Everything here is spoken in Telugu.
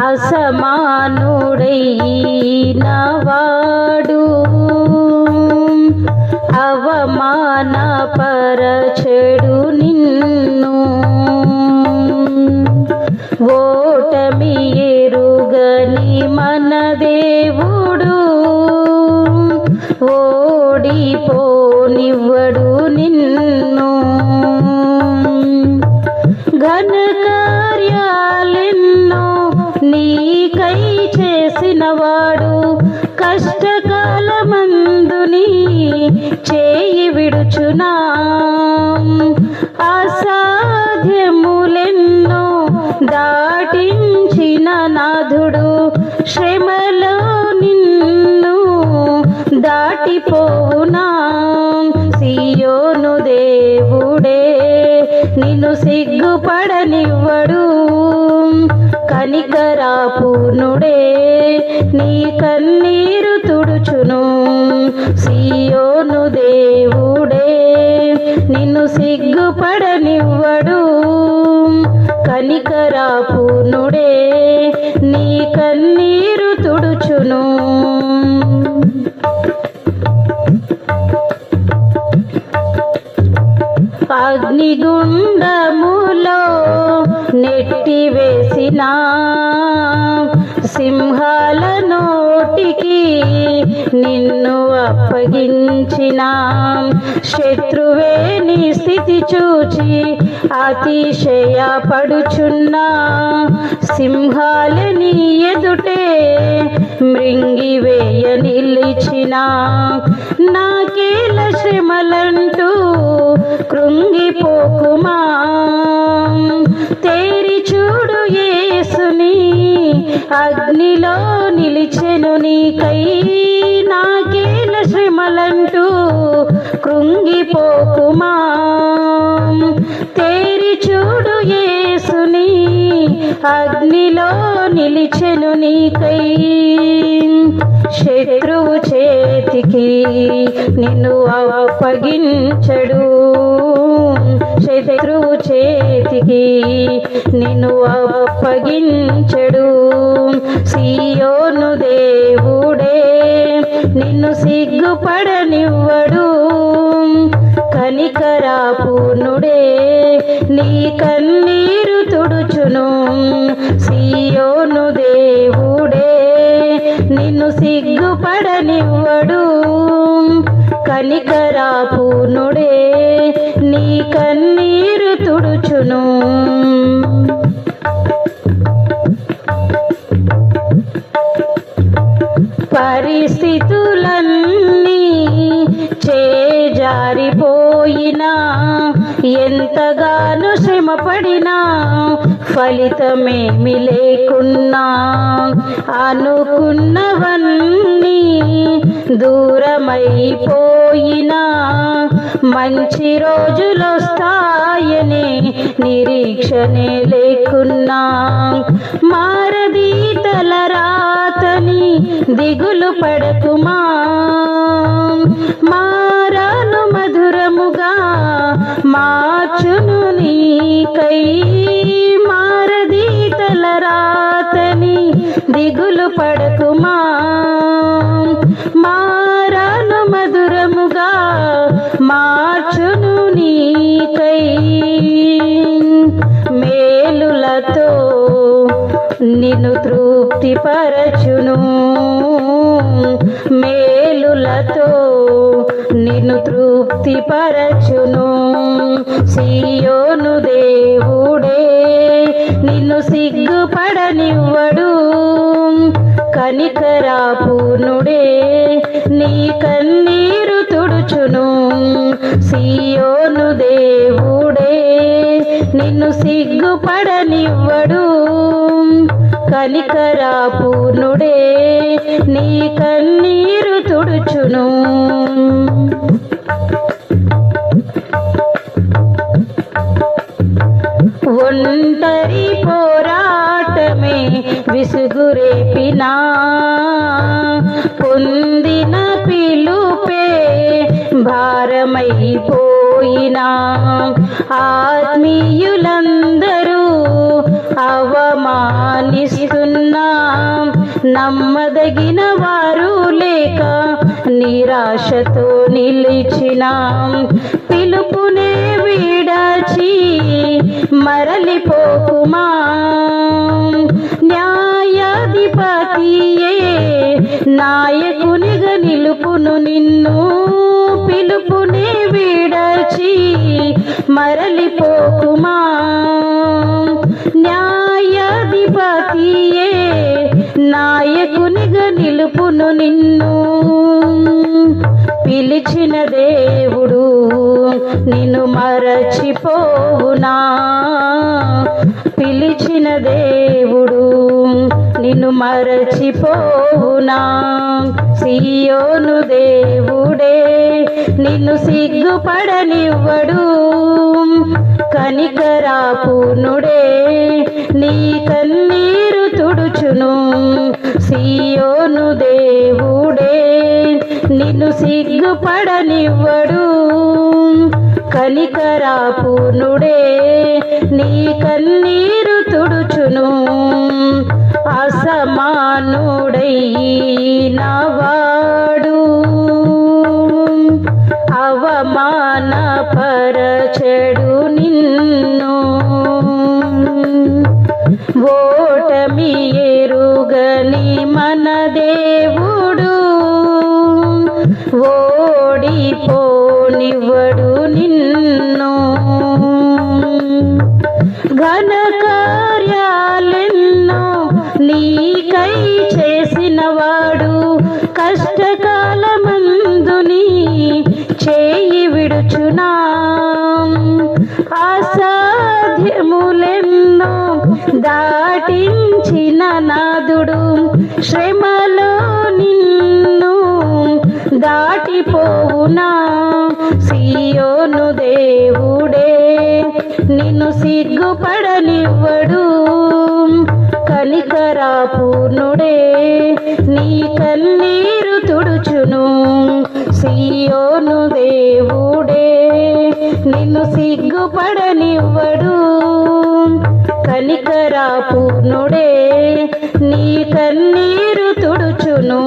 అసమానుడైనవాడు అవమానపరచెడు నిన్ను, ఓటమి ఎరుగని మన దేవుడు ఓడిపోనివ్వడు నిన్ను. ఘన కార్యాలెన్నో నీకై చేసినవాడు కష్టకాలమందు నీ చేయి విడుచునా. అసాధ్యములెన్నో దాటించిన నాథుడు శ్రమలో నిన్ను దాటిపోవునా. సియోను దేవుడే నిన్ను సిగ్గుపడనివ్వడు, కనికరాపూర్ణుడే నీ కన్నీరు తుడుచును. సియోను దేవుడే నిన్ను సిగ్గుపడనివ్వడు, కనికరాపూర్ణుడే నీ కన్నీరు తుడుచును. అగ్నిగుండములో నెట్టివేసిన సింహాల నోటికి నిన్ను అప్పగించిన శత్రువే నీ స్థితి చూచి అతిశయపడుచున్నా. సింహాల నీ ఎదుటే మృంగివేయ నిలిచిన నాకేల శ్రమలంటూ కృంగిపోకుమా. తేరి చూడు యేసుని అగ్నిలో నిలిచెను నీకై, నాకేల శ్రమలంటూ కృంగిపోకుమా. తేరి చూడు యేసుని అగ్నిలో నిలిచెను నీకై. శత్రువు చేతికి నిన్ను అప్పగించడు, శత్రువు చేతికి నిన్ను అప్పగించడు. సియోను దేవుడే నిన్ను సిగ్గుపడనివ్వడు, కనికరాపూర్ణుడే నీ కన్నీరు తుడుచును. సియోను దేవుడే నిన్ను సిగ్గుపడనివ్వడు, కనికరాపూర్ణుడే నీ కన్నీరు తుడుచును. పరిస్థితులన్నీ చేజారిపోయినా ఎంతగానో శ్రమపడినా ఫలితమేమి లేకున్నా, అనుకున్నవన్నీ దూరమైపోయినా మంచి రోజులొస్తాయని నిరీక్షనే లేకున్నా. మారది తలరాతని దిగులు పడకుమా, మారాను మధురముగా మార్చును నీకై. మారది తలరాతని దిగులు పడకుమా, మారాను మధురముగా మార్చును నీకై. మేలులతో నిన్ను తృప్తిపరచును, మేలులతో నిన్ను తృప్తిపరచును. సియోను దేవుడే నిన్ను సిగ్గుపడనివ్వడు, కనికరాపూర్ణుడే నీ కన్నీరు తుడుచును. సియోను దేవుడే నిన్ను సిగ్గుపడనివ్వడు, కనికరాపూర్ణుడే నీ కన్నీరు తుడుచును. ఒంటరి పోరాటమే విసుగురేపినా, పొందిన పిలుపే భారమైపోయినా, ఆత్మీయులందరూ ప్రార్థిస్తున్నా నమ్మదగిన వారు లేక నిరాశతో నిలిచిన పిలుపునే విడచి మరలిపోకుమా న్యాయాధిపతియే నాయకునిగా నిలుపును నిన్ను పిలుపునే విడచి మరలిపోకుమా న్యాయాధిపతియే నాయకునిగా నిలుపును నిన్ను పిలిచిన దేవుడు నిన్ను మరచిపోవునా పిలిచిన దేవుడు నిన్ను మరచిపోవునా సియోను దేవుడే నిన్ను సిగ్గుపడనివ్వడు కనికరాపూర్ణుడే నీ కన్నీరు తుడుచును సియోను దేవుడే నిన్ను సిగ్గుపడనివ్వడు కనికరాపూర్ణుడే నీ కన్నీరు తుడుచును అసమానుడైన వాడు అవమానపరచెడు నిన్ను ఓటమి ఎరుగని మన దేవుడు ఓడిపోనివ్వడు నిన్ను ఘన కార్యాలెన్నో నీకై చేసినవాడు కష్టకాలమందుని చేయి విడుచునా అసాధ్యములెన్నో దాటించిన నాదుడు శ్రమలో నిన్ను దాటిపోవునా సియోను దేవుడే నిన్ను సిగ్గుపడనివ్వడు కనికరాపూర్ణుడే నీ కన్నీరు తుడుచును సియోను దేవుడే నిన్ను సిగ్గుపడనివ్వడు కనికరాపూర్ణుడే నీ కన్నీరు తుడుచును